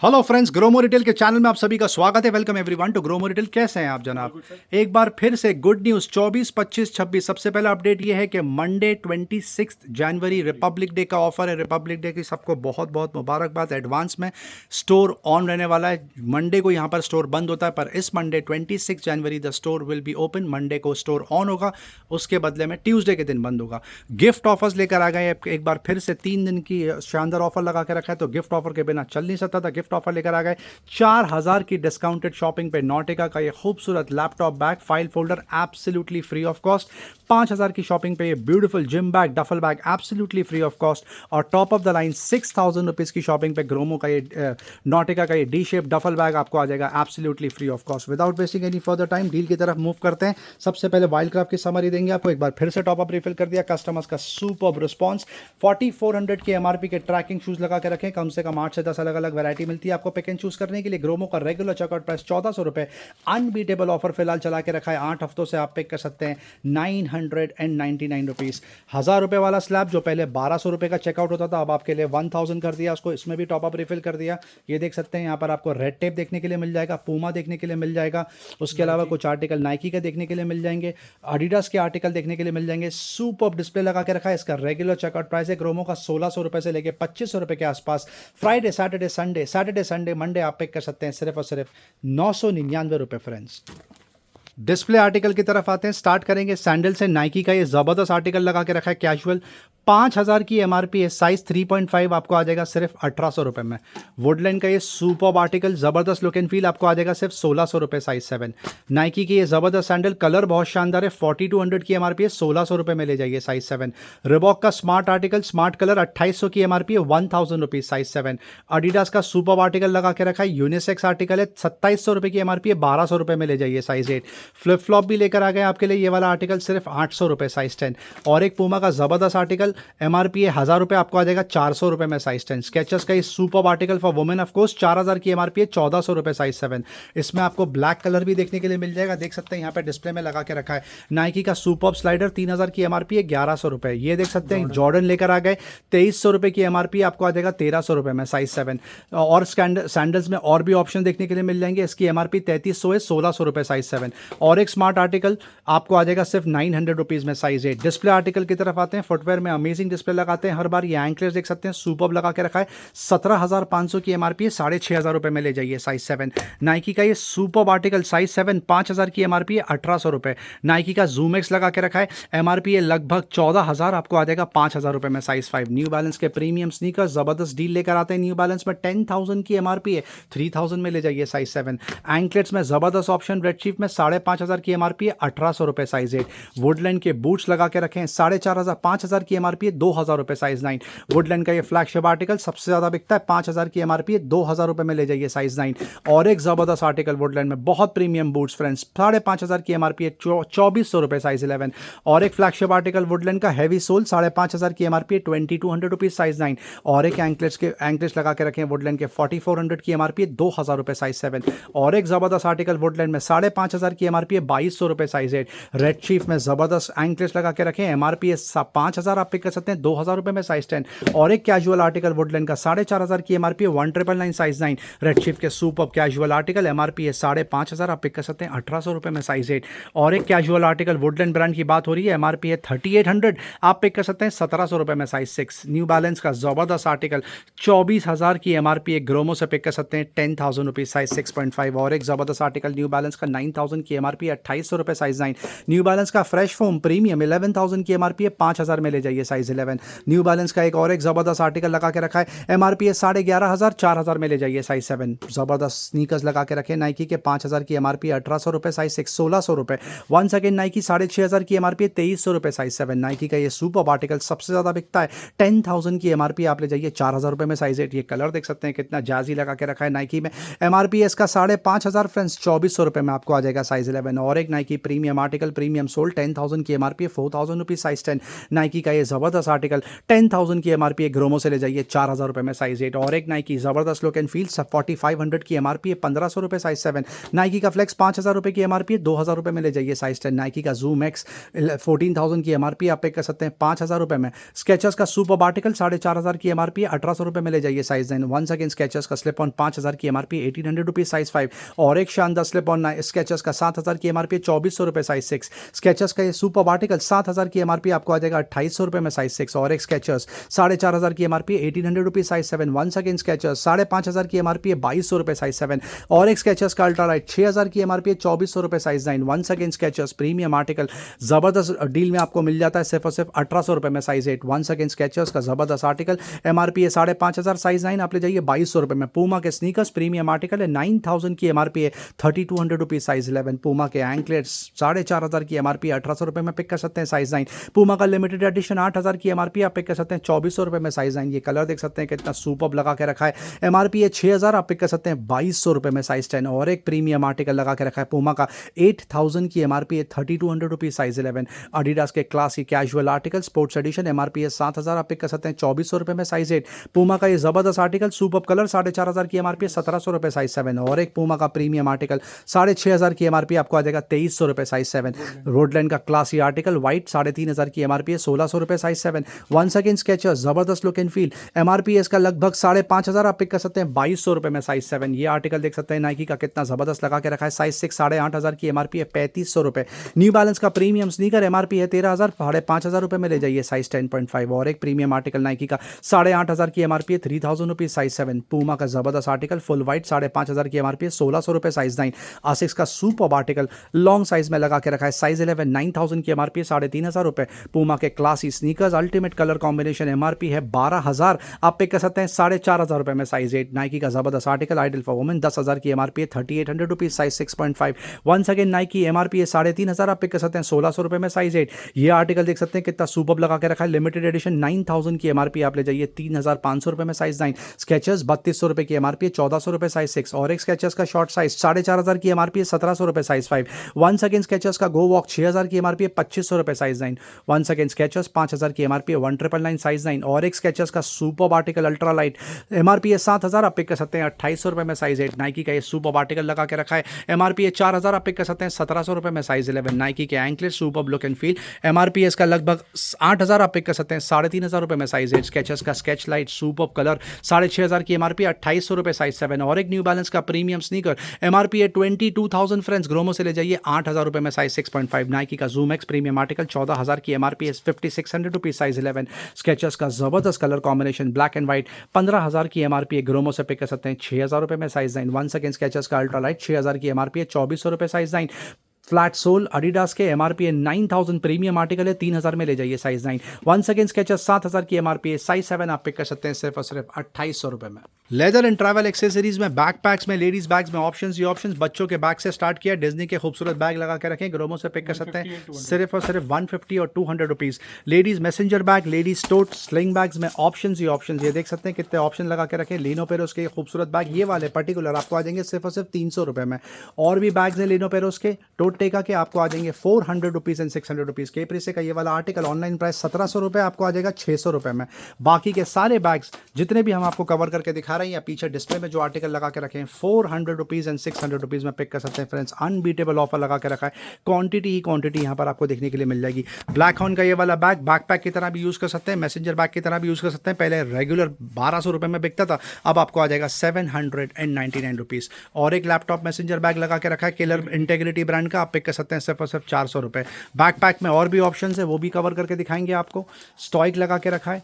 Hello friends, Gromo Retail के channel में आप सभी का स्वागत है। Welcome everyone to Gromo Retail. कैसे हैं आप जनाब? एक बार फिर से गुड न्यूज़ 24, 25, 26। सबसे पहला अपडेट ये है कि मंडे 26 जनवरी रिपब्लिक डे का ऑफर है। रिपब्लिक डे की सबको बहुत बहुत मुबारकबाद एडवांस में। स्टोर ऑन रहने वाला है। मंडे को यहाँ पर स्टोर बंद होता है, पर इस Monday 26 January the store will be open. Monday को स्टोर ऑन होगा, उसके बदले में ट्यूसडे के दिन बंद होगा। गिफ्ट ऑफर्स लेकर आ गए एक बार फिर से। 3 दिन की शानदार ऑफर लगा के रखा है, तो गिफ्ट ऑफर के बिना चल नहीं सकता था। गिफ्ट ऑफर लेकर आ गए 4000 की डिस्काउंटेड शॉपिंग पे नॉटिका का ये खूबसूरत laptop bag file folder absolutely free of cost. 5000 की शॉपिंग पे ये beautiful gym bag duffel bag absolutely free of cost. और top of the line 6000 rupees की शॉपिंग पे ग्रोमो का ये नॉटिका का ये डी शेप डफल बैग आपको आ जाएगा absolutely free of cost. Without wasting any further time deal की तरफ मूव करते हैं। सबसे पहले वाइल्डक्राफ्ट की समरी देंगे आपको। एक बार फिर से टॉप अप रिफिल कर दिया। कस्टमर्स का सुपर्ब रिस्पॉन्स। 4400 के एमआरपी के ट्रैकिंग शूज लगा के रखें। कम से कम 8 से 10 अलग अलग वैरायटी मिलती है आपको पिक एंड चूज करने के लिए। ग्रोमो का रेगुलर चेकआउट प्राइस 1400 रुपए। अनबीटेबल ऑफर फिलहाल चला के रखा है। 8 हफ्तों से आप पिक कर सकते हैं 999 रुपीज। 1000 रुपए वाला स्लैब जो पहले 1200 रुपए का चेकआउट होता था, अब आपके लिए 1000 कर दिया उसको। इसमें भी टॉप अप रिफिल कर दिया। ये देख सकते हैं यहाँ पर आपको रेड टेप देखने के लिए मिल जाएगा, पूमा देखने के लिए मिल जाएगा। उसके अलावा कुछ आर्टिकल नाइकी के देखने के लिए मिल जाएंगे, एडिडास के आर्टिकल देखने के लिए मिल जाएंगे। सुपर डिस्प्ले लगा के रखा है। इसका रेगुलर चेकआउट प्राइस है ग्रोमो का 1600 रुपए से लेकर 2500 रुपए के आसपास। फ्राइडे सैटरडे संडे मंडे आप पिक कर सकते हैं सिर्फ और सिर्फ 999 रुपए फ्रेंड्स। डिस्प्ले आर्टिकल की तरफ आते हैं। स्टार्ट करेंगे सैंडल से। नाइकी का ये जबरदस्त आर्टिकल लगा के रखा है कैजुअल। 5000 की एमआरपी है। साइज 3.5 आपको आ जाएगा सिर्फ 1800 रुपए में। वुडलैंड का ये सुपर्ब आर्टिकल जबरदस्त लुक एंड फील आपको आ जाएगा सिर्फ 1600 रुपए साइज 7। नाइकी की ये जबरदस्त सैंडल कलर बहुत शानदार है। 4200 की एमआरपी है। 1600 रुपए में ले जाइए साइज 7। रिबॉक का स्मार्ट आर्टिकल स्मार्ट कलर 2800 की एमआरपी है। 1000 रुपीज साइज 7। एडिडास का सुपर्ब आर्टिकल लगा के रखा है। यूनिसेक्स आर्टिकल है। 2700 रुपए की एमआरपी है। 1200 रुपए में ले जाइए साइज 8। फ्लिप फ्लॉप भी लेकर आ गए आपके लिए। ये वाला आर्टिकल सिर्फ 800 रुपए साइज 10। और एक पूमा का जबरदस्त आर्टिकल एमआरपी है 1000 रुपए, आपको आ जाएगा 400 रुपए में साइज 10। स्केचर्स का ये superb article for women of course 4000 की एमआरपी है। 1400 रुपए साइज 7। इसमें आपको ब्लैक कलर भी देखने के लिए मिल जाएगा। देख सकते हैं यहाँ पे डिस्प्ले में लगा के रखा है। नाइकी का सुपर्ब स्लाइडर 3000 की एमआरपी है। 1100 रुपए। ये देख सकते हैं जॉर्डन लेकर आ गए 2300 रुपए की एमआरपी, आपको आ जाएगा 1300 रुपए में साइज 7। और सैंडल्स में और भी ऑप्शन देखने के लिए मिल जाएंगे। इसकी एमआरपी 3300 है। 1600 रुपए साइज 7। और एक स्मार्ट आर्टिकल आपको आ जाएगा सिर्फ 900 रुपीज में साइज 8। डिस्प्ले आर्टिकल की तरफ आते हैं। फुटवेयर में अमेजिंग डिस्प्ले लगाते हैं हर बार। ये एंकलेट्स देख सकते हैं सुपर्ब लगा के रखा है। 17500 की एमआरपी है। 6500 रुपए में ले जाइए साइज 7। नाइकी का ये सुपर्ब आर्टिकल साइज 7 5000 की एमआरपी है। 1800 रुपए। नाइकी का जूम एक्स लगा के रखा है। एमआरपी है लगभग 14000, आपको आ जाएगा 5000 रुपए में साइज 5। न्यू बैलेंस के प्रीमियम स्नीकर जबरदस्त डील लेकर आते हैं न्यू बैलेंस में। 10000 की एमआरपी है। 3000 में ले जाइए साइज 7। एंकलेट्स में जबरदस्त ऑप्शन। रेड चीफ में 5500 की एमआरपी है। 1800 रुपए साइज 8। वुडलैंड के बूट्स लगा के रखे हैं 4500 5000 की एमआरपी है। 2000 रुपए साइज 9। वुडलैंड का ये फ्लैगशिप आर्टिकल सबसे ज्यादा बिकता है। 5000 की एमआरपी है। 2000 रुपए में ले जाइए साइज 9। और एक जबरदस्त आर्टिकल वुडलैंड में बहुत प्रीमियम बूट्स फ्रेंड्स 5500 की एमआरपी है। 2400 रुपए साइज 11। और एक फ्लैगशिप आर्टिकल वुडलैंड का हैवी सोल 5500 की एमआरपी है। 2200 रुपीज साइज 9। और एक एंकलेट्स लगा के रखे हैं वुडलैंड के 4400 की एमआरपी है। 2000 रुपए साइज 7। और एक जबरदस्त आर्टिकल वुडलैंड में 5500 की एमआरपी है। 2200 रुपए साइज 8। रेड चीफ में जबरदस्त एंकलेट्स लगा के रखे हैं। एमआरपी है 5000, आप पिक कर सकते हैं 2000 रुपए में साइज 10। और एक कैजुअल आर्टिकल वुडलैंड का 4500 की एमआरपी है। 1999 साइज 9। रेड चीफ के सुपर्ब कैजुअल आर्टिकल एमआरपी है 5500, आप पिक कर सकते हैं 1800 रुपए में साइज 8। और एक कैजुअल आर्टिकल वुडलैंड ब्रांड की बात हो रही है, एमआरपी है 3800, आप पिक कर सकते हैं 1700 रुपए में साइज 6। न्यू बैलेंस का जबरदस्त आर्टिकल 24000 की एमआरपी है। ग्रोमो से पिक कर सकते हैं 10000 रुपीज साइज 6.5। और एक जबरदस्त आर्टिकल न्यू बैलेंस का 9000 की एमआरपी है। 2800 रुपए साइज 9। न्यू बैलेंस का फ्रेश फोम प्रीमियम 11000 की एमआरपी है। 5000 में ले जाइए साइज 11। न्यू बैलेंस का एक और एक जबरदस्त आर्टिकल लगा के रखा है। एमआरपी है 11500, 4000 में ले जाइए साइज 7। जबरदस्त स्नीकर्स लगा के रखे नाइकी के 5000 की एमआरपी 1800 रुपए साइज 6। 1600 रुपए। वन सेकेंड नाइकी 6500 की एमआरपी 2300 रुपए साइज 7। नाइकी का ये सुपर आर्टिकल सबसे ज्यादा बिकता है। 10000 की एमआरपी आप ले जाइए 4000 रुपए में साइज 8। ये कलर देख सकते हैं कितना जाजी लगा के रखा है नाइकी में। एमआरपी है इसका 5500 फ्रेंड्स। 2400 रुपए में आपको आ जाएगा साइज 11 और एक Nike premium article premium sole 10,000 की एमआरपी है 4,000 रुपीज साइज 10। नाइकी का ये जबरदस्त आर्टिकल 10,000 की एमआरपी है, ग्रोमो से ले जाइए 4,000 रुपए में साइज 8 और एक नाइकी जबरदस्त लुक एंड फील 4500 की एमआरपी है 1,500 रुपए साइज 7। नाइकी का फ्लेक्स 5,000 रुपए की एमआरपी है 2,000 रुपए में ले जाइए साइज 10। नाइकी का जूम एक्स 14,000 की एमआरपी आप पे कर सकते हैं 5,000 रुपए में। स्केचर्स का सुपर आर्टिकल 4,500 की एमआरपी है 1,800 रुपए में ले जाइए साइज 9। वंस अगेन स्केचर्स का स्लिप ऑन 5,000 की एमआरपी 1,800 रुपीज साइज 5 और एक शानदार स्लिप ऑन स्केचर्स का 7,000 की एमआरपी 2,400 रुपए साइज 6। स्केचर्स का ये सुपर आर्टिकल 7,000 की एमआरपी आपको आ जाएगा 2,800 रुपए में साइज 6 और एक स्केचर्स 4,500 की MRP 1,800 rupees size 7। Once again Skechers 5,500 की एमआरपी है 2,200 रुपए साइज 7 और एक स्केचर्स का अल्ट्रा लाइट 6,000 की एमआरपी है 2,400 रुपए size 9। Once again Skechers premium article जबरदस्त डील में आपको मिल जाता है सिर्फ और सिर्फ 1,800 रुपए में साइज 8। वंस अगेन स्केचर्स का जबरदस्त आर्टिकल एमआरपी है 5,500 साइज 9 आप ले जाइए 2,200 रुपए में। पूमा के स्नीकर्स प्रीमियम आर्टिकल है 9,000 की एमआरपी है 3,200 रुपीज साइज 11। पूमा के एंकलेट्स 4,500 की एमआरपी 1,800 रुपए में पिक कर सकते हैं साइज 9। पूमा का लिमिटेड एडिशन 8,000 की एमआरपी आप पिक कर सकते हैं 2,400 रुपए में साइज 9। ये कलर देख सकते हैं कितना सुपर लगा के रखा है, एमआरपी है 6,000 आप पिक कर सकते हैं 2,200 रुपए में साइज 10 और एक प्रीमियम आर्टिकल लगा के रखा है पूमा का 8,000 की एमआरपी है 3,200 रुपीज साइज 11। एडिडास के classic casual article sports addition MRP है 7,000 आप पिक कर सकते हैं 2,400 रुपए में साइज 8। पूमा का ये जबरदस्त आर्टिकल सुपर कलर 4,500 की एमआरपी 1,700 रुपए साइज 7 और एक पूमा का प्रीमियम आर्टिकल 6,500 की एमआरपी आपको आ जाएगा 2,300 रुपए साइज 7। रोडलैंड का क्लासी आर्टिकल व्हाइट 3,500 की एमआरपी है 1,600 रुपए साइज 7। वंस अगेन स्केचर्स जबरदस्त लुक एंड फील एमआरपी इसका लगभग 5,500 आप पिक कर सकते हैं 2,200 रुपए में साइज 7। ये आर्टिकल देख सकते हैं नाइकी का कितना जबरदस्त लगा के रखा है साइज 6 8,500 की एमआरपी है 3,500 रुपए। न्यू बैलेंस का प्रीमियम स्नीकर एमआरपी है 13,000 5,500 रुपए में ले जाइए साइज 10.5 और एक प्रीमियम आर्टिकल नाइकी का 8,500 की एमआरपी है 3,000 रुपीज साइज 7। पूमा का जबरदस्त आर्टिकल फुल व्हाइट 5,500 की एमआरपी है 1,600 रुपए साइज 9। आसिक्स का सुपर आर्टिकल लॉन्ग साइज में लगा के रखा है साइज 11 9,000 की एमआरपी है 3,500 रुपए। पूमा के classy sneakers ultimate colour combination MRP है 12,000 आप पे कर सकते हैं 4,500 रुपए में साइज 8। नाइकी का जबरदस्त आर्टिकल आइडल फॉर वुमेन 10,000 की एमआरपी है 3,800 rupees size 6.5। Once again Nike MRP है 3,500 आप पे कर सकते हैं 1,600 रुपए में साइज 8। ये आर्टिकल देख सकते हैं कितना सुपर लगा के रखा है लिमिटेड एडिशन 9,000 की एमआरपी आप ले जाइए 3,500 रुपए में साइज 9। स्केचर्स 3,200 रुपए की एमआरपी है 1,400 रुपए साइज 6 और एक स्केचर्स का शॉर्ट साइज 4,500 की एमआरपी है 1,700 रुपए साइज 5। वंस अगेन स्केचर्स का गो वॉक 6,000 की एमआरपी है 2,500 रुपए साइज 9। वंस अगेन स्केचर्स 5,000 की एमआरपी है 1,999 साइज 9 और एक स्केचर्स का super article ultra light MRP है 7,000 आप पिक कर सकते हैं 2,800 रुपए में साइज 8। नाइकी का ये सुपर आर्टिकल लगा के रखा है एमआरपी है 4,000 आप पिक कर सकते हैं 1,700 रुपए में साइज 11। नाइकी के anklet super look and feel MRP इसका लगभग 8,000 आप पिक कर सकते हैं 3,500 रुपए में साइज 8। स्केचर्स का स्केच लाइट सुपर कलर 6,500 की एमआरपी 2,800 रुपए साइज 7 और एक न्यू बैलेंस का प्रीमियम स्नीकर एमआरपी है 22,000 फ्रेंड्स ग्रोमो से ले जाइए 8,000 रुपए में साइज 6.5। नाइकी का जूम एक्स प्रीमियम आर्टिकल 14,000 की एमआरपी है 5,600 रुपीज साइज 11। स्केचर्स का जबरदस्त colour combination black and white 15,000 की एमआरपी है ग्रोमो से पिक कर सकते हैं 6,000 रुपए में साइज 9। वंस अगेन स्केचर्स का अल्ट्रा लाइट 6,000 की एमआरपी है 2,400 रुपए साइज 9। फ्लैट सोल एडिडास के एमआरपी है 9,000 प्रीमियम आर्टिकल है 3,000 में ले जाइए साइज 9। वंस अगेन स्केचर्स 7,000 की एमआरपी है साइज 7 आप पिक कर सकते हैं सिर्फ और सिर्फ 2,800 रुपए में। लेदर एंड ट्रैवल एक्सेसरीज में बैकपैक्स में लेडीज बैग्स में ऑप्शंस ही ऑप्शंस। बच्चों के बैग से स्टार्ट किया डिज्नी के खूबसूरत बैग लगा के रखें ग्रोमो से पिक कर सकते हैं सिर्फ और सिर्फ 150 और 200 rupees. Ladies messenger bag ladies tote sling bags में ऑप्शंस ही ऑप्शंस। ये देख सकते हैं कितने ऑप्शन लगा के रखें। लिनो पेरोस के खूबसूरत बैग ये वाले पर्टिकुलर आपको आ जाएंगे सिर्फ और सिर्फ 300 रुपए में। और भी बैग्स हैं लिनो पेरोस के टोट टेका के आपको आ जाएंगे 400 रुपीज एंड 600 रुपीज। केपरी से का ये वाला आर्टिकल ऑनलाइन प्राइस 1,700 रुपए आपको आ जाएगा 600 रुपए में। बाकी के सारे बैग्स जितने भी हम आपको कवर करके दिखा रहे हैं या पीछे डिस्प्ले में जो आर्टिकल लगा के रखे हैं 400 रुपीज एंड 600 रुपीज में पिक कर सकते हैं फ्रेंड्स। अनबीटेबल ऑफर लगा के रखा है। क्वांटिटी ही क्वांटिटी यहाँ पर आपको देखने के लिए मिल जाएगी। ब्लैक हॉर्न का ये वाला बैग बैकपैक की तरह भी यूज कर सकते हैं, मैसेंजर बैग की तरह भी यूज कर सकते हैं। पहले रेगुलर 1,200 रुपए में बिकता था, अब आपको आ जाएगा 799 रुपीज। और एक लैपटॉप मैसेंजर बैग लगा के रखा है किलर इंटेग्रिटी ब्रांड का, आप पिक कर सकते हैं सिर्फ और सिर्फ 400 रुपए। बैकपैक में और भी ऑप्शंस है वो भी कवर करके दिखाएंगे आपको। स्टॉइक लगा के रखा है,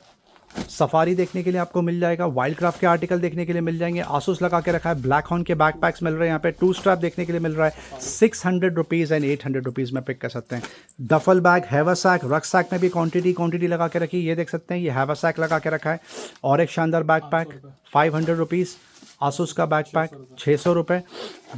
सफारी देखने के लिए आपको मिल जाएगा, वाइल्ड क्राफ्ट के आर्टिकल देखने के लिए मिल जाएंगे। आसूस लगा के रखा है, ब्लैक हॉर्न के बैकपैक्स मिल रहे हैं यहाँ पे। 2 स्ट्रैप देखने के लिए मिल रहा है 600 रुपीज़ एंड 800 रुपीज़ में पिक कर सकते हैं। डफल बैग हैवरसैक रक्सैक में भी क्वांटिटी लगा के रखी, ये देख सकते हैं ये हैवरसैक लगा के रखा है। और एक शानदार बैकपैक 500 रुपीज़। आसूस का बैकपैक 600 रुपये।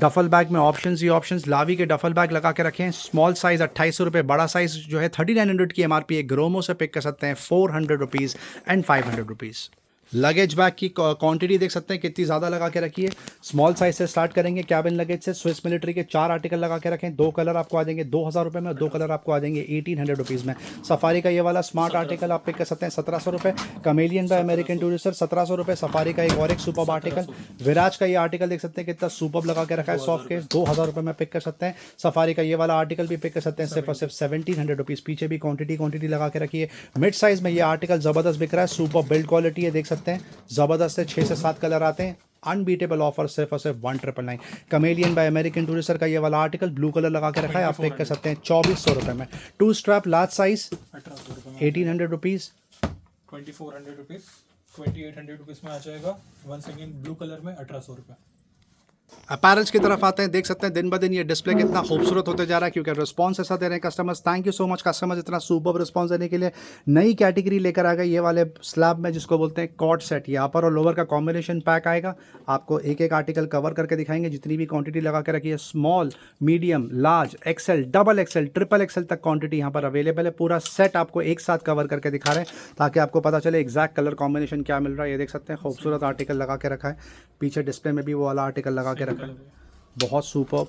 डफल बैग में ऑप्शंस ही ऑप्शंस। लावी के डफल बैग लगा के रखें, स्मॉल साइज़ 2,800 रुपये, बड़ा साइज़ जो है 3,900 की एमआरपी है। ग्रोमो से पिक कर सकते हैं 400 rupees and 500 rupees. Luggage bag की क्वांटिटी देख सकते हैं कितनी ज़्यादा लगा के रखी है। स्मॉल साइज से स्टार्ट करेंगे, कैबिन लगेज से। स्विस मिलिट्री के 4 आर्टिकल लगा के रखें। 2 कलर आपको आ जाएंगे 2000 रुपये में, 2 कलर आपको आ जाएंगे 1800 रुपीज़ में। सफारी का ये वाला स्मार्ट आर्टिकल आप पिक कर सकते हैं 1700 रुपये। कमेलियन बाय अमेरिकन टूरिस्टर 1700 रुपये। सफारी का एक और एक सुपर आर्टिकल। विराज का ये आर्टिकल देख सकते हैं कितना सुपर लगा के रखा है, सॉफ्ट केस, 2000 रुपये में पिक कर सकते हैं। सफारी का ये वाला आर्टिकल भी पिक कर सकते हैं सिर्फ और सिर्फ 1700 रुपीज़। पीछे भी क्वांटिटी लगा के रखी है। मिड साइज में ये आर्टिकल ज़बरदस्त बिक रहा है, सुपर बिल्ड क्वालिटी है, देख सकते हैं ज़बरदस्त है। 6 से 7 कलर आते हैं। अनबीटेबल ऑफर सिर्फ और सिर्फ 1999। कमेलियन बाय अमेरिकन टूरिस्टर का ये वाला आर्टिकल ब्लू कलर लगा के रखा है, आप पिक कर सकते हैं 2400 रुपये में। 2 strap large size 1800 rupees. 2400 rupees 2800 rupees में आ जाएगा। वंस अगेन ब्लू कलर में 1800 रुपये। अपैरल्स की तरफ आते हैं, देख सकते हैं दिन ब दिन ये डिस्प्ले कितना खूबसूरत होते जा रहा है क्योंकि रिस्पांस ऐसा दे रहे हैं customers. Thank you so much customers इतना सुपर रिस्पांस देने के लिए। नई कैटेगरी लेकर आ गए ये वाले स्लैब में, जिसको बोलते हैं कॉट सेट। ये अपर और लोअर का कॉम्बिनेशन पैक आएगा। आपको एक एक आर्टिकल कवर करके दिखाएंगे, जितनी भी क्वांटिटी लगा के रखी है। Small, medium, large, XL, double XL, triple XL तक क्वांटिटी यहाँ पर अवेलेबल है। पूरा सेट आपको एक साथ कवर करके दिखा रहे हैं ताकि आपको पता चले एग्जैक्ट कलर कॉम्बिनेशन क्या मिल रहा है। ये देख सकते हैं खूबसूरत आर्टिकल लगा के रखा है। पीछे डिस्प्ले में भी वो वाला आर्टिकल लगा के रखा है, बहुत सुपर।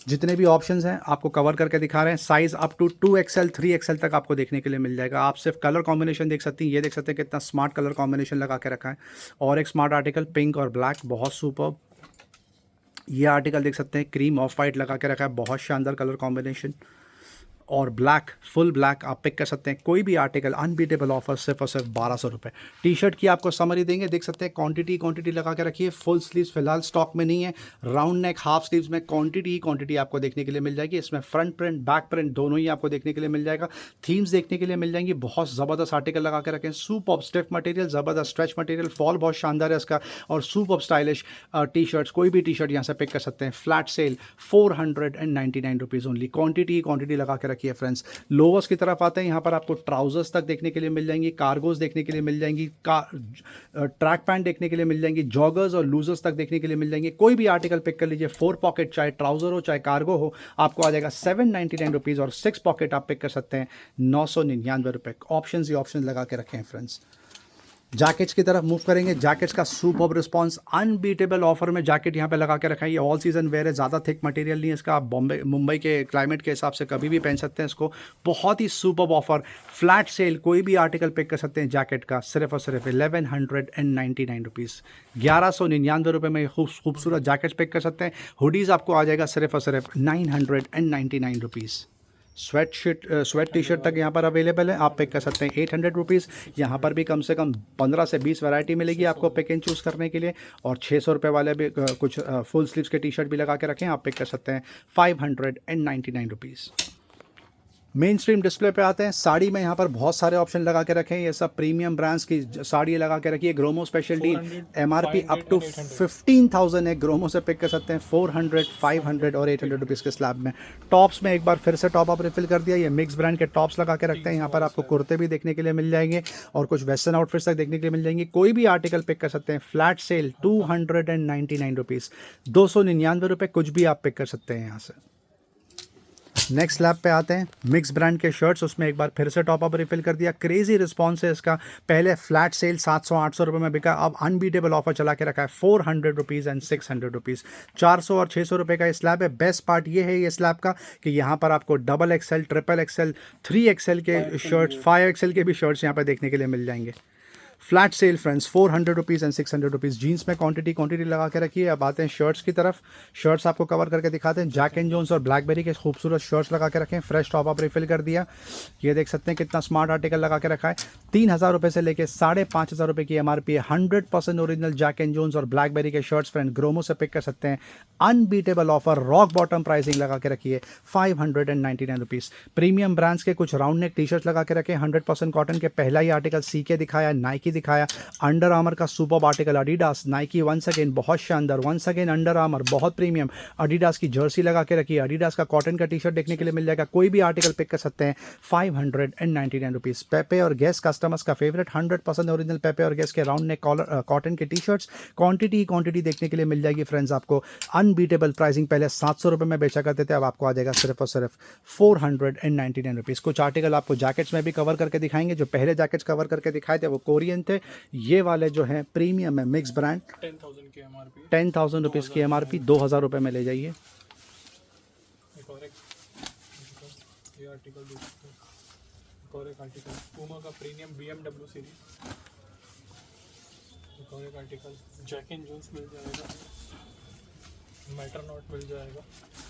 जितने भी ऑप्शंस हैं आपको कवर करके दिखा रहे हैं। Size up to 2XL 3XL तक आपको देखने के लिए मिल जाएगा। आप सिर्फ कलर कॉम्बिनेशन देख सकती हैं। ये देख सकते हैं कितना स्मार्ट कलर कॉम्बिनेशन लगा के रखा है। और एक स्मार्ट आर्टिकल पिंक और ब्लैक, बहुत सुपर। ये आर्टिकल देख सकते हैं क्रीम ऑफ वाइट लगा के रखा है, बहुत शानदार कलर कॉम्बिनेशन। और ब्लैक, फुल ब्लैक आप पिक कर सकते हैं। कोई भी आर्टिकल अनबीटेबल ऑफर सिर्फ और सिर्फ 1200 रुपये। टी शर्ट की आपको समरी देंगे, देख सकते हैं क्वांटिटी लगा के रखिए। फुल स्लीव्स फिलहाल स्टॉक में नहीं है। राउंड नेक, हाफ स्लीव्स में क्वांटिटी आपको देखने के लिए मिल जाएगी। इसमें फ्रंट प्रिंट, बैक प्रिंट दोनों ही आपको देखने के लिए मिल जाएगा। थीम्स देखने के लिए मिल जाएंगी। बहुत ज़बरदस्त आर्टिकल लगा के रखें। सूप ऑफ स्टिफ मटेरियल, ज़बरदस्त स्ट्रेच मटेरियल, फॉल बहुत शानदार है इसका। और soup of stylish T shirts, कोई भी टी शर्ट यहाँ से पिक कर सकते हैं। Flat cell 499 rupees only. Quantity लगा के रखिए फ्रेंड्स। लोवर्स की तरफ आते हैं, यहाँ पर आपको ट्राउजर्स तक देखने के लिए मिल जाएंगी, कार्गोज देखने के लिए मिल जाएंगी, ट्रैक पैंट देखने के लिए मिल जाएंगी, जॉगर्स और लूजर्स तक देखने के लिए मिल जाएंगे। कोई भी आर्टिकल पिक कर लीजिए, 4 पॉकेट, चाहे ट्राउजर हो चाहे कार्गो हो, आपको आ जाएगा 799 रुपीज़। और 6 पॉकेट आप पिक कर सकते हैं 999 रुपये। ऑप्शन ही ऑप्शन लगा के रखें फ्रेंड्स। जैकेट्स की तरफ मूव करेंगे। जैकेट्स का सुपर्ब रिस्पांस, अनबीटेबल ऑफर में जैकेट यहाँ पे लगा के रखा है। ये ऑल सीजन वेयर है, ज़्यादा थिक मटेरियल नहीं है इसका। आप मुंबई के क्लाइमेट के हिसाब से कभी भी पहन सकते हैं इसको। बहुत ही सुपर्ब ऑफर, फ्लैट सेल। कोई भी आर्टिकल पिक कर सकते हैं जैकेट का सिर्फ और सिर्फ 1199 रुपीज़। 1199 रुपये में खूबसूरत जैकेट्स पिक कर सकते हैं। हुडीज़ आपको आ जाएगा सिर्फ और सिर्फ 999 रुपीज़। स्वेट टी शर्ट तक यहाँ पर अवेलेबल है, आप पिक कर सकते हैं 800 रुपीज़। यहाँ पर भी कम से कम 15 से 20 वैरायटी मिलेगी आपको पिक एंड चूज़ करने के लिए। और 600 रुपये वाले भी कुछ फुल स्लीव्स के टी शर्ट भी लगा के रखें, आप पिक कर सकते हैं 599 रुपीज़। मेन स्ट्रीम डिस्प्ले पे आते हैं। साड़ी में यहाँ पर बहुत सारे ऑप्शन लगा के रखे हैं। ये सब प्रीमियम ब्रांड्स की साड़ी लगा के रखी है। Gromo special deal, MRP up to 15,000 है। ग्रोमो से पिक कर सकते हैं 400, 500 और 800 रुपीज़ के स्लैब में। टॉप्स में एक बार फिर से टॉप आप रिफिल कर दिया। ये मिक्स ब्रांड के टॉप्स लगा के रखते हैं। यहाँ पर आपको कुर्ते भी देखने के लिए मिल जाएंगे और कुछ वेस्टर्न आउटफिट्स तक देखने के लिए मिल जाएंगे। कोई भी आर्टिकल पिक कर सकते हैं। फ्लैट सेल 299 रुपीज़, 299 रुपये कुछ भी आप पिक कर सकते हैं यहाँ से। नेक्स्ट स्लैब पे आते हैं। मिक्स ब्रांड के शर्ट्स, उसमें एक बार फिर से टॉप अप रिफिल कर दिया। क्रेजी रिस्पांस है इसका। पहले फ्लैट सेल 700-800 रुपये में बिका, अब अनबीटेबल ऑफर चला के रखा है 400 रुपीज़ एंड 600 रुपीज़। 400 और 600 रुपये का ये स्लैब है। बेस्ट पार्ट ये है ये स्लैब का कि यहाँ पर आपको double XL, triple Excel, 3XL के शर्ट्स, 5XL के भी शर्ट्स यहाँ पर देखने के लिए मिल जाएंगे। Flat sale friends 400 rupees and 600 rupees. Jeans में क्वांटिटी लगा के रखी है। अब आते हैं शर्ट्स की तरफ। शर्ट्स आपको कवर करके दिखाते हैं। जैक एंड जोन्स और ब्लैकबेरी के खूबसूरत शर्ट्स लगा के रखें। फ्रेश टॉप अप रिफिल कर दिया। ये देख सकते हैं कितना स्मार्ट आर्टिकल लगा के रखा है। 3000 रुपये से लेकर 5,500 रुपये की MRP है। 100% ओरिजिनल जैक एंड जोन्स और ब्लैकबेरी के शर्ट्स फ्रेंड ग्रोमो से पिक कर सकते हैं। Unbeatable offer, rock bottom pricing लगा के रखी है 599 रुपीज़। प्रीमियम ब्रांड्स के कुछ राउंड नेक टी शर्ट्स लगा के रखे 100% कॉटन के। पहला ही आर्टिकल CK दिखाया, नाइकी दिखाया, अंडर आर्मर का super article, Adidas, Nike, once again बहुत शानदार, वंस अगेन अंडर आर्मर बहुत प्रीमियम, एडिडास की जर्सी लगा के रखी है। एडिडास का कॉटन का टी शर्ट देखने के लिए मिल जाएगा। कोई भी आर्टिकल पिक कर सकते हैं 599 रुपीज़। पेपे और गैस कस्टमर्स का फेवरेट 100% ओरिजिनल पेपे और गैस के राउंड नेक कॉटन के टी शर्ट्स। क्वांटिटी देखने के लिए मिल जाएगी फ्रेंड्स आपको। अनबीटेबल प्राइसिंग, पहले 700 रुपये में बेचा करते थे, अब आपको आ जाएगा सिर्फ और सिर्फ 499 रुपीज़। कुछ आर्टिकल आपको जैकेट्स में भी कवर करके दिखाएंगे। जो पहले जैकेट्स कवर करके दिखाए थे वो कोरियन दिन थे। ये वाले जो हैं प्रीमियम है, मिक्स ब्रांड, 10,000 की MRP। 10,000 रुपीज़ की MRP, 2,000 रुपये में ले जाइए। एक और ये आर्टिकल देख सकते हैं, एक और एक आर्टिकल पूमा का प्रीमियम BMW सीरीज, एक और एक आर्टिकल जैक एंड जोन्स मिल जाएगा, मेट्रोनॉट मिल जाएगा।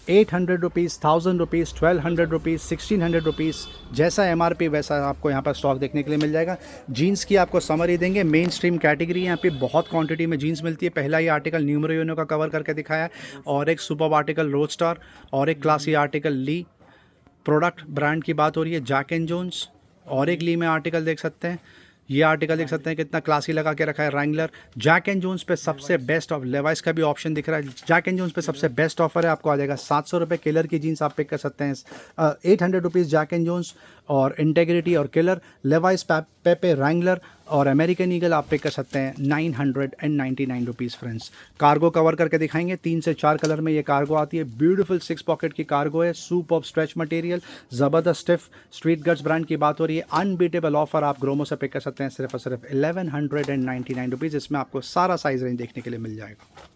800 रुपीज़, 1000 रुपीज़, 1200 रुपीज़, 1600 रुपीज़, जैसा MRP वैसा आपको यहाँ पर स्टॉक देखने के लिए मिल जाएगा। जीन्स की आपको समरी देंगे, मेन स्ट्रीम कैटेगरी यहाँ पे बहुत क्वांटिटी में जीन्स मिलती है। पहला ये आर्टिकल न्यूमरो यूनो का कवर करके दिखाया है, और एक सुपर आर्टिकल रोड स्टार, और एक क्लासी आर्टिकल ली। प्रोडक्ट ब्रांड की बात हो रही है जैक एंड जोन्स, और एक ली में आर्टिकल देख सकते हैं। ये आर्टिकल देख सकते हैं कितना क्लासी लगा के रखा है, रैंगलर। जैक एंड जोन्स पे सबसे बेस्ट ऑफ, लेवाइस का भी ऑप्शन दिख रहा है। जैक एंड जोन्स पे सबसे बेस्ट ऑफर है, आपको आ जाएगा 700 रुपये। किलर की जीन्स आप पिक कर सकते हैं 800 रुपीज़ जैक एंड जोन्स, और इंटेग्रिटी और किलर। लेवाइस, पेपे, रैंगलर और अमेरिकन ईगल आप पिक कर सकते हैं 999 रुपीज़ फ्रेंड्स। कार्गो कवर करके दिखाएंगे, 3 से 4 कलर में ये कार्गो आती है। ब्यूटीफुल 6 पॉकेट की कार्गो है, सूप ऑफ स्ट्रेच मटेरियल, ज़बरदस्त स्टिफ। स्ट्रीट गट्स ब्रांड की बात हो रही है, अनबीटेबल ऑफर आप ग्रोमो से पिक कर सकते हैं सिर्फ और सिर्फ 1199 रुपीज़। इसमें आपको सारा साइज़ रेंज देखने के लिए मिल जाएगा।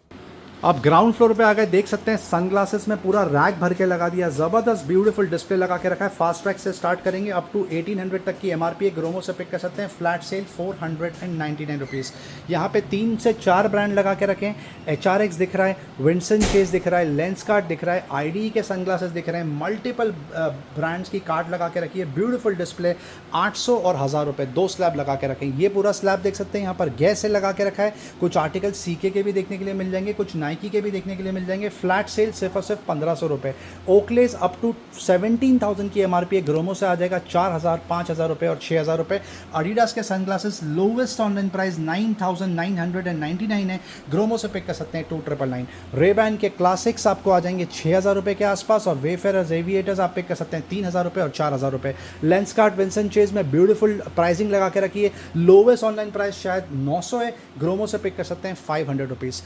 आप ग्राउंड फ्लोर पे आ गए, देख सकते हैं सनग्लासेस में पूरा रैक भर के लगा दिया, ज़बरदस्त ब्यूटीफुल डिस्प्ले लगा के रखा है। फास्ट ट्रैक से स्टार्ट करेंगे, अप टू 1800 तक की MRP ग्रोमो से पिक कर सकते हैं। Flat cell 499 rupees. यहाँ पे 3 से 4 ब्रांड लगा के रखें। HRX दिख रहा है, विंसन चेज दिख रहा है, लेंसकार्ट दिख रहा है, IDE के सनग्लासेस दिख रहे हैं। मल्टीपल ब्रांड्स की कार्ड लगा के रखी है, ब्यूटीफुल डिस्प्ले। 800 और 1000 रुपये 2 स्लैब लगा के रखें। ये पूरा स्लैब देख सकते हैं, यहाँ पर गैस से लगा के रखा है। कुछ आर्टिकल CK के भी देखने के लिए मिल जाएंगे, कुछ नाइकी के भी देखने के लिए मिल जाएंगे। फ्लैट सेल सिर्फ और सिर्फ 1500 रुपये। ओकलेस अप टू 17,000 की MRP ग्रोमो से आ जाएगा 4000, 5000 रुपये और 6000 रुपये। एडिडास के सनग्लासेस लोवेस्ट ऑनलाइन प्राइस 9999 है, ग्रोमो से पिक कर सकते हैं 2999। रेबैन के क्लासिक्स आपको आ जाएंगे 6000 रुपये के आसपास, और वेफेयर्स एविएटर्स आप पिक कर सकते हैं 3000 रुपये और 4000 रुपये। लेंसकार्ट विंसन चेज में ब्यूटीफुल प्राइसिंग लगा के रखी है, लोवेस्ट ऑनलाइन प्राइस शायद 900 है, ग्रोमो से पिक कर सकते हैं 500 रुपीज़।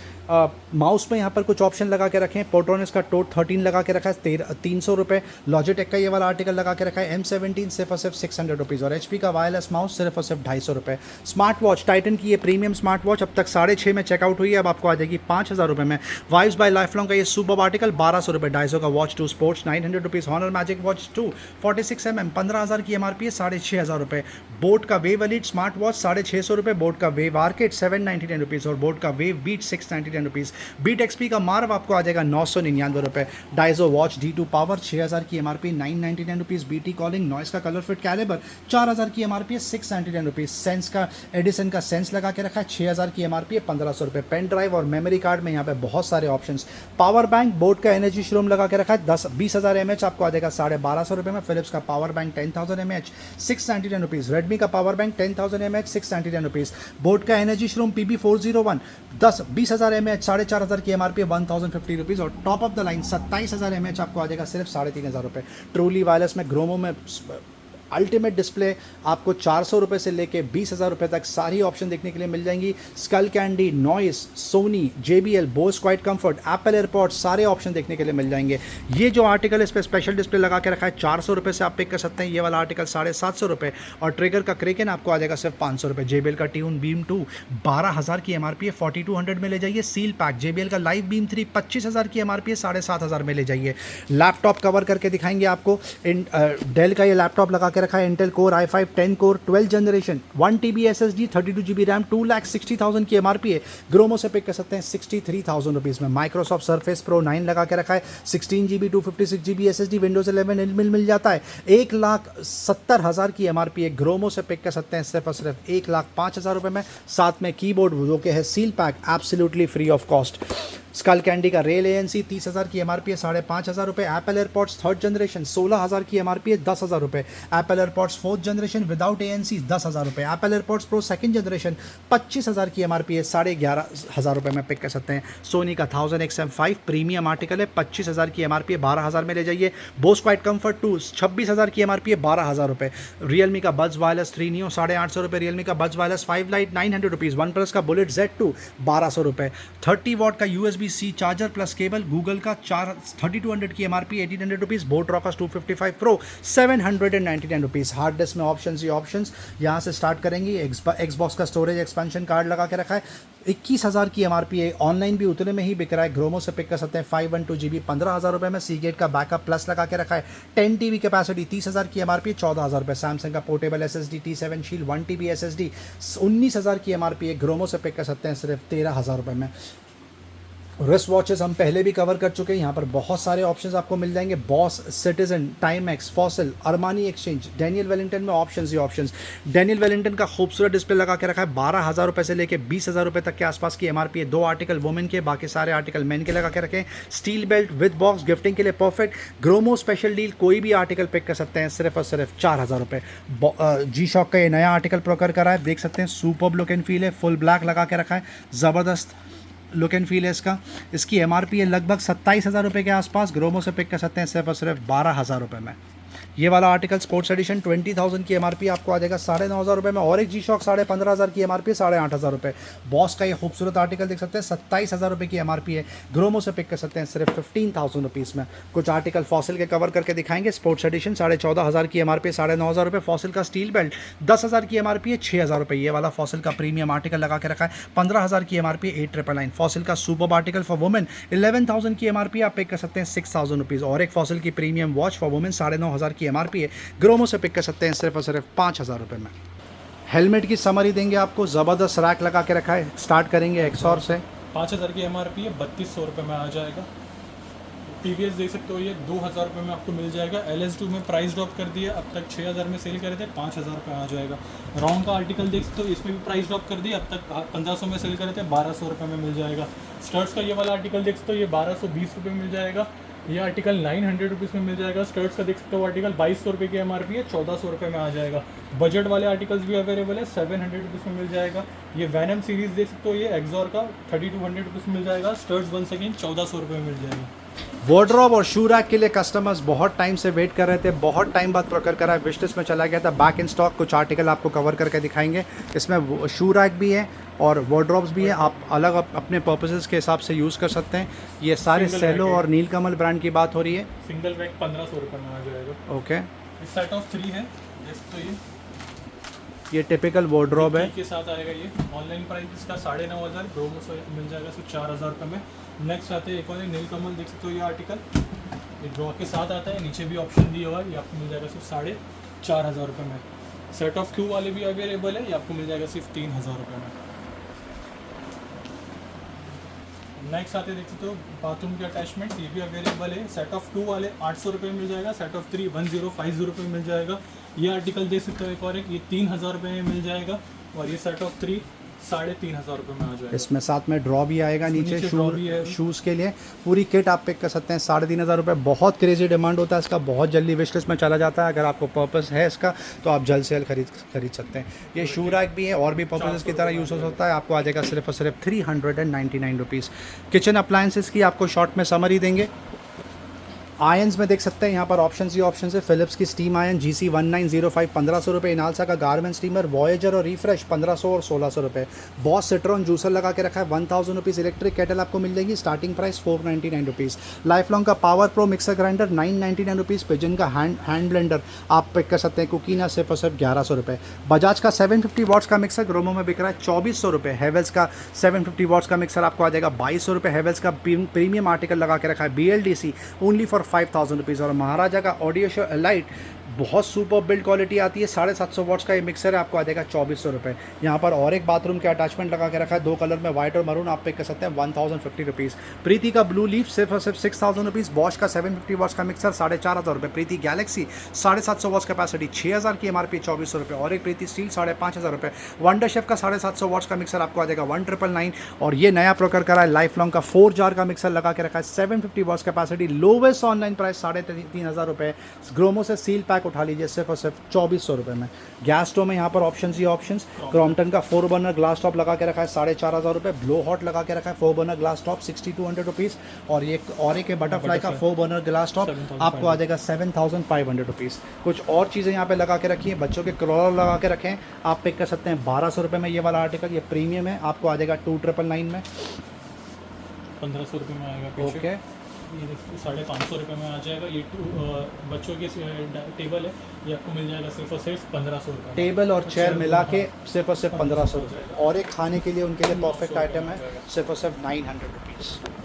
माउस में यहाँ पर कुछ ऑप्शन लगा के रखे हैं। पोर्ट्रॉनिक्स का टोट 13 लगा के रखा है 300 रुपये। लॉजिटेक का ये वाला आर्टिकल लगा के रखा है M17 सिर्फ और सिर्फ 600 रुपीज़, और HP का वायरलेस माउस सिर्फ और सिर्फ 250 रुपये। स्मार्ट वॉच टाइटन की ये प्रीमियम स्मार्ट वॉच अब तक 6,500 में चेकआउट हुई है, अब आपको आ जाएगी 5000 रुपये में। वाइब्स बाय लाइफलॉन्ग का ये सुपर आर्टिकल 1200 रुपये। डाइजो का watch 2 sports 900 rupees. Honor Magic watch 2 46mm 15,000 की MRP है, 6,500 रुपये। बोट का वेव एलिट स्मार्ट वॉच 650 रुपये। बोट का वेव आर्केड 799 रुपीज़, और बोट का Wave Beat 699 rupees. Beat XP का मार्व आपको आ जाएगा 999 रुपये। डाइजो वॉच D2 पावर 6000 की MRP 999 rupees. BT calling noise का कलर फिट कैलिबर 4000 की MRP है 699 रुपीज़। सेंस का एडिसन का सेंस लगा के रखा है 6000 की MRP है 1500 रुपये। पेन ड्राइव और मेमोरी कार्ड में यहाँ पे बहुत सारे ऑप्शंस। पावर बैंक बोट का एनर्जी श्रोम लगा के रखा है 20,000 mAh आपको आ जाएगा 1250 रुपये में। फिलिप्स का power bank 10,000 mAh 699 rupees. Redmi का power bank 10,000 mAh 699 rupees. BoAt का एनर्जी श्रोम PB401 20,000 mAh 4,500 की MRP 1,050 रुपीज़, और top of the line 27,000 mAh आपको आ जाएगा सिर्फ 3,500 रुपये। ट्रूली वायरलेस में ग्रोमो में अल्टीमेट डिस्प्ले आपको 400 रुपये से लेके 20,000 रुपये तक सारी ऑप्शन देखने के लिए मिल जाएंगी। Skull Candy, Noise, Sony, JBL, Bose Quiet Comfort, Apple AirPods सारे ऑप्शन देखने के लिए मिल जाएंगे। ये जो आर्टिकल इस पर स्पेशल डिस्प्ले लगा के रखा है 400 रुपये से आप पिक कर सकते हैं। ये वाला आर्टिकल 750 रुपये, और ट्रिगर का क्रेकन आपको आ जाएगा सिर्फ 500 रुपये। JBL का ट्यून बीम 2 12,000 की MRP है 4200 में ले जाइए। सील पैक JBL का लाइव बीम 3 25,000 की MRP है 7,500 में ले जाइए। लैपटॉप कवर करके दिखाएंगे आपको। डेल का ये लैपटॉप लगा रखा है Intel core i5 10 core 12 generation 1 TB SSD 32 GB RAM 2,60,000 की MRP है, ग्रोमो से पिक कर सकते हैं 63,000 रुपीज़ में। माइक्रोसॉफ्ट सर्फेस प्रो 9 लगा के रखा है 16 GB 256 GB SSD विंडोज 11 मिल जाता है 1,70,000 की MRP है, ग्रोमो से पिक कर सकते हैं सिर्फ और सिर्फ 1,05,000 रुपये में। साथ में कीबोर्ड जो कि है seal pack absolutely free of cost. Skull Candy का रेल ANC 30,000 की MRP है 5,500 रुपये। एप्पल एयरपॉड्स 3rd जनरेशन 16,000 की MRP है 10,000 रुपये। Apple AirPods 4th generation without ANC 10,000 रुपये। Apple AirPods pro 2nd generation 25,000 की MRP है 11,500 रुपये में पिक कर सकते हैं। सोनी का 1000XM5 प्रीमियम आर्टिकल है 25,000 की MRP है 12,000 में ले जाइए। बोस क्वाइट कंफर्ट 2 26,000 की MRP है 12,000 रुपये। रियलमी का बड्स वायरलेस 3 Neo 850 रुपये। रियलमी का Buds Wireless 5 Lite 900 rupees. OnePlus का बुलेट Z2 1200 रुपये। 30 वॉट का USB USB C charger plus cable Google का 3200 की MRP 1800 rupees, boAt Rockerz 255 Pro 799 rupees. Hard disk में ऑप्शंस ही ऑप्शंस, यहाँ से स्टार्ट करेंगे। एक्सबॉक्स का स्टोरेज एक्सपेंशन कार्ड लगा के रखा है, 21,000 की MRP है। ऑनलाइन भी उतने में ही बिक रहा है, ग्रोमो से पिक कर सकते हैं। 512 GB 15,000 रुपये में। सीगेट का बैकअप प्लस लगा के रखा है। 10 TB कैपेसिटी 30,000 की MRP 14,000 रुपये। सैमसंग का पोर्टेबल SSD T7 शील 1 TB SSD 19,000 की MRP है, ग्रोमो से पिक कर सकते हैं सिर्फ 13,000 रुपये में। रिस्ट वॉचेस हम पहले भी कवर कर चुके हैं, यहाँ पर बहुत सारे ऑप्शंस आपको मिल जाएंगे। Boss, Citizen, Timex, Fossil, Armani Exchange, Daniel Wellington में ऑप्शंस ही ऑप्शंस। डेनियल वेलिंगटन का खूबसूरत डिस्प्ले लगा के रखा है। 12,000 रुपये से लेकर 20,000 रुपये तक के आसपास की MRP है। 2 आर्टिकल वुमेन के, बाकी सारे आर्टिकल मेन के लगा के रखें। Steel belt with box, gifting के लिए परफेक्ट। ग्रोमो स्पेशल डील, कोई भी आर्टिकल पिक कर सकते हैं सिर्फ और सिर्फ 4,000 रुपये। G-Shock का ये नया आर्टिकल प्रोकर करा है, देख सकते हैं। सुपर्ब लुक एंड फील है, फुल ब्लैक लगा के रखा है, ज़बरदस्त लुक एंड फील है इसका। इसकी MRP है लगभग 27,000 रुपये के आसपास, ग्रोमो से पिक कर सकते हैं सिर्फ और सिर्फ 12,000 रुपये में। ये वाला आर्टिकल स्पोर्ट्स एडिशन 20,000 की MRP आपको आ जाएगा 9,500 रुपये में। और एक G-Shock 15,500 की MRP 8,500 रुपये। बॉस का ये खूबसूरत आर्टिकल देख सकते हैं, 27,000 रुपये की MRP है, ग्रोमो से पिक कर सकते हैं सिर्फ 15,000 रुपीज़ में। कुछ आर्टिकल फॉसिल के कवर करके दिखाएंगे। स्पोर्ट्स एडिशन 14,500 की MRP 9,500 रुपये। फॉसिल का स्टील बेल्ट 10,000 की MRP है, 6,000 रुपये। ये वाला फॉसिल का प्रीमियम आर्टिकल लगा के रखा है, 15,000 की MRP 8,999। फॉसिल का सुपर्ब आर्टिकल फॉर वुमेन 11,000 की MRP आप पिक कर सकते हैं 6,000 रुपीज़। और एक फॉसिल की प्रीमियम वॉच फॉर वुमेन 9,500 की MRP है, ग्रोमो से पिक कर सकते हैं सिर्फ और सिर्फ 5,000 रुपये में। हेलमेट की समरी देंगे आपको, ज़बरदस्त रैक लगा के रखा है। स्टार्ट करेंगे एक्सॉर से। 5,000 की MRP है, 3,200 रुपये में आ जाएगा। TVS देख सकते हो, ये 2,000 रुपये में आपको मिल जाएगा। LS2 में प्राइस ड्रॉप कर दिया, अब तक 6,000 में सेल करे थे, 5,000 रुपये आ जाएगा। रॉन्ग का आर्टिकल देख सकते हो, इसमें भी प्राइस ड्रॉप कर दिया, अब तक 1,500 में सेल करे थे, 1,200 रुपये में मिल जाएगा। स्टर्ट्स का ये वाला आर्टिकल देख सकते हो, ये 1,220 रुपये में मिल जाएगा। ये आर्टिकल 900 रुपीज़ में मिल जाएगा। स्टर्ट्स का देख सकते हो आर्टिकल 2,200 रुपये की MRP है, 1,400 रुपये में आ जाएगा। बजट वाले आर्टिकल्स भी अवेलेबल है, 700 रुपीज़ में मिल जाएगा। ये वैनम सीरीज़ देख सकते हो, ये एक्सॉर का 3,200 रुपीज़ में मिल जाएगा। स्टर्ट्स 1 सेकेंड 1,400 रुपये में मिल जाएगा। वार्डरोब और शू रैक के लिए कस्टमर्स बहुत टाइम से वेट कर रहे थे, बहुत टाइम बाद प्रोकर करा है, विश लिस्ट में चला गया था, बैक इन स्टॉक। कुछ आर्टिकल आपको कवर करके दिखाएंगे। इसमें शू रैक भी है और वार्डरोब्स भी है, आप अलग अपने पर्पसेस के हिसाब से यूज़ कर सकते हैं। ये सारे सेलो और नीलकमल ब्रांड की बात हो रही है। सिंगल रैक 1,500 रुपये में आ जाएगा। ओके, इस सेट ऑफ 3 है, तो ये टिपिकल वार्डरोब है। के साथ आएगा। ये ऑनलाइन प्राइस इसका 9,500, ग्रोमो से मिल जाएगा सिर्फ 4,000 रुपये में। नेक्स्ट आते हैं एक और नीलकमल, देख सकते हो ये आर्टिकल, ये ड्रॉ के साथ आता है, नीचे भी ऑप्शन दिया हुआ है। ये आपको मिल जाएगा सिर्फ 4,500 रुपये में। सेट ऑफ 2 वाले भी अवेलेबल है, ये आपको मिल जाएगा सिर्फ 3,000 रुपये में। नेक्स्ट आते देख सकते हो बाथरूम के अटैचमेंट, ये भी अवेलेबल है। सेट ऑफ 2 वाले 800 रुपये में मिल जाएगा। सेट ऑफ 3 1050 रुपये में मिल जाएगा। ये आर्टिकल देख सकते हो एक और एक, ये 3,000 रुपये में मिल जाएगा। और ये सेट ऑफ 3 3,500 रुपये में आ जाएगा। इसमें साथ में ड्रॉ भी आएगा नीचे है। शूज़ के लिए पूरी किट आप पिक कर सकते हैं 3,500 रुपये। बहुत क्रेजी डिमांड होता है इसका, बहुत जल्दी विश लिस्ट में चला जाता है। अगर आपको पर्पस है इसका तो आप जल्द से जल्द खरीद सकते हैं। ये शू रैक भी है और भी पर्पसेस की तरह यूज़ हो सकता है। आपको आ जाएगा सिर्फ और सिर्फ 399 रुपीज़। किचन अप्लायंसेस की आपको शॉर्ट में समरी देंगे। आयंस में देख सकते हैं यहाँ पर ऑप्शन ही ऑप्शन है। फिलिप्स की स्टीम आयन GC 1905 1,500 रुपये। इनालसा का गारमेंट स्टीमर वॉयेजर और रिफ्रेश 1,500 और 1,600 रुपये। बॉस सिट्रॉन जूसर लगा के रखा है 1,000 रुपीज़। इलेक्ट्रिक केटल आपको मिल जाएगी, starting price 499 rupees. Lifelong का power pro mixer grinder 999 rupees. Pigeon का हैंड ब्लेंडर आप पिक कर सकते हैं कुकीना सिर्फ और सिर्फ 1,100 रुपये। बजाज का 750 वॉट्स का मिक्सर ग्रोमो में बिक रहा है 2,400 रुपये। हेवेल्स का 750 वॉट्स का मिक्सर आपको आ जाएगा 2,200 रुपये। हेवेल्स का प्रीमियम आर्टिकल लगा के रखा है BLDC ओनली फॉर 5,000 रुपीज़। और महाराजा का ऑडियो शो लाइट बहुत सुपर बिल्ड क्वालिटी आती है, 750 वॉट्स का ये मिक्सर है, आपको आ जाएगा 2,400 रुपये। यहाँ पर और एक बाथरूम के अटैचमेंट लगा के रखा है 2 कलर में, व्हाइट और मरून, आप पिक कर सकते हैं 1,050 रुपीज़। प्रीति का ब्लू लीफ सिर्फ और सिर्फ 6,000 रुपीज़। बॉश का 750 वॉट्स का मिक्सर 4,500 रुपये। प्रीति गैलेक्सी 750 वॉट्स कैपेसिटी 6,000 की MRP 2,400 रुपये। और एक प्रीति स्टील 5,500 रुपये। वंडर शेफ का 750 वॉट्स का मिक्सर आपको आ जाएगा 1,999। और ये नया प्रोकर करा है लाइफ लॉन्ग का 4 जार का मिक्सर लगा के रखा है 750 watts capacity. Lowest online price 3,500 रुपये। ग्रोमो से सील पैक उठा लीजिए सिर्फ और सिर्फ 2,400 रुपये में। गैस स्टोव में यहाँ पर ऑप्शन ही ऑप्शंस। क्रॉम्पटन का 4 बर्नर ग्लास टॉप लगा के रखा है 4,500 रुपये। ब्लो हॉट लगा के रखा है 4 बर्नर ग्लास टॉप 6,200 रुपीज़। और ये और एक बटरफ्लाई का 4 बर्नर ग्लास टॉप आपको आ जाएगा 7,500 रुपीज़। कुछ और चीज़ें यहाँ पे लगा के रखी हैं, बच्चों के क्रॉलर लगा के रखें, आप पिक कर सकते हैं 1,200 रुपये में। ये वाला आर्टिकल ये प्रीमियम है, आपको आ जाएगा 2,999 में। 1500 रुपये में आएगा पीछे। ओके, ये देखिए 550 रुपये में आ जाएगा। ये बच्चों के टेबल है, ये आपको मिल जाएगा सिर्फ और सिर्फ 1500 रुपये। टेबल और चेयर मिला के सिर्फ और सिर्फ 1500 रुपये, और एक खाने के लिए उनके लिए परफेक्ट आइटम है सिर्फ और सिर्फ 900 रुपीज़।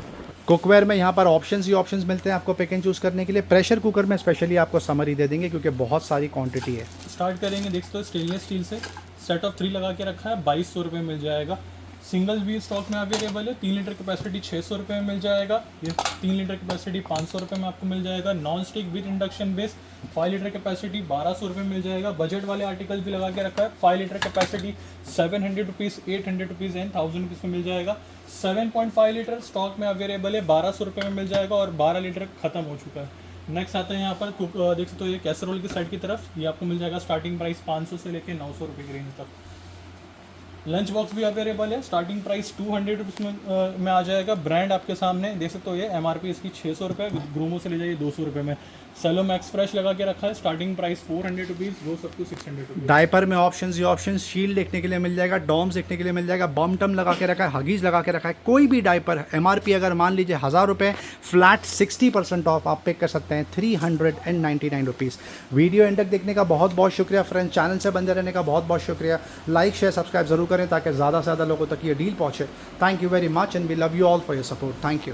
कुकवेयर में यहाँ पर ऑप्शंस ही ऑप्शंस मिलते हैं आपको पिक एंड चूज़ करने के लिए। प्रेशर कुकर में स्पेशली आपको समरी दे देंगे क्योंकि बहुत सारी क्वांटिटी है। स्टार्ट करेंगे, देख सकते हो स्टेनलेस स्टील से सेट ऑफ 3 लगा के रखा है, 2200 रुपये मिल जाएगा। सिंगल भी स्टॉक में अवेलेबल है। 3 लीटर कैपेसिटी 600 रुपये में मिल जाएगा। ये 3 लीटर कैपेसिटी 500 रुपये में आपको मिल जाएगा। Non stick with induction base 5 litre capacity 1200 रुपये मिल जाएगा। बजट वाले आर्टिकल भी लगा के रखा है। 5 litre capacity 700 rupees, 800 rupees and 1000 rupees में मिल जाएगा। 7.5 लीटर स्टॉक में अवेलेबल है, 1200 रुपये में मिल जाएगा और 12 लीटर खत्म हो चुका है। नेक्स्ट आता है यहाँ पर देख सकते हो ये कैसरोल की साइड की तरफ, ये आपको मिल जाएगा स्टार्टिंग प्राइस 500 से लेके 900 रुपये की रेंज तक। लंच बॉक्स भी अवेलेबल है, स्टार्टिंग प्राइस 200 रुपीज़ में आ जाएगा। ब्रांड आपके सामने देख सकते हो, ये MRP इसकी 600 रुपये, ग्रूमो से ले जाइए 200 रुपये में। सेलो मैक्स फ्रेश लगा के रखा है, स्टार्टिंग प्राइस 400 रुपीज़, वो सब कुछ 600 रुपीज़। डायपर में ऑप्शंस ही ऑप्शंस, शील्ड देखने के लिए मिल जाएगा, डॉम्स देखने के लिए मिल जाएगा, बम टम लगा के रखा है, हगीज लगा के रखा है। कोई भी डायपर MRP अगर मान लीजिए 1000 रुपये, फ्लैट 60% ऑफ आप पिक कर सकते हैं 399 रुपीज़। वीडियो एंड तक देखने का बहुत बहुत शुक्रिया फ्रेंड्स। चैनल से बंदे रहने का बहुत बहुत शुक्रिया। लाइक शेयर सब्सक्राइब जरूर करें ताकि ज़्यादा से ज़्यादा लोगों तक ये डील पहुँचे। Thank you very much and we love you all for your support. Thank you.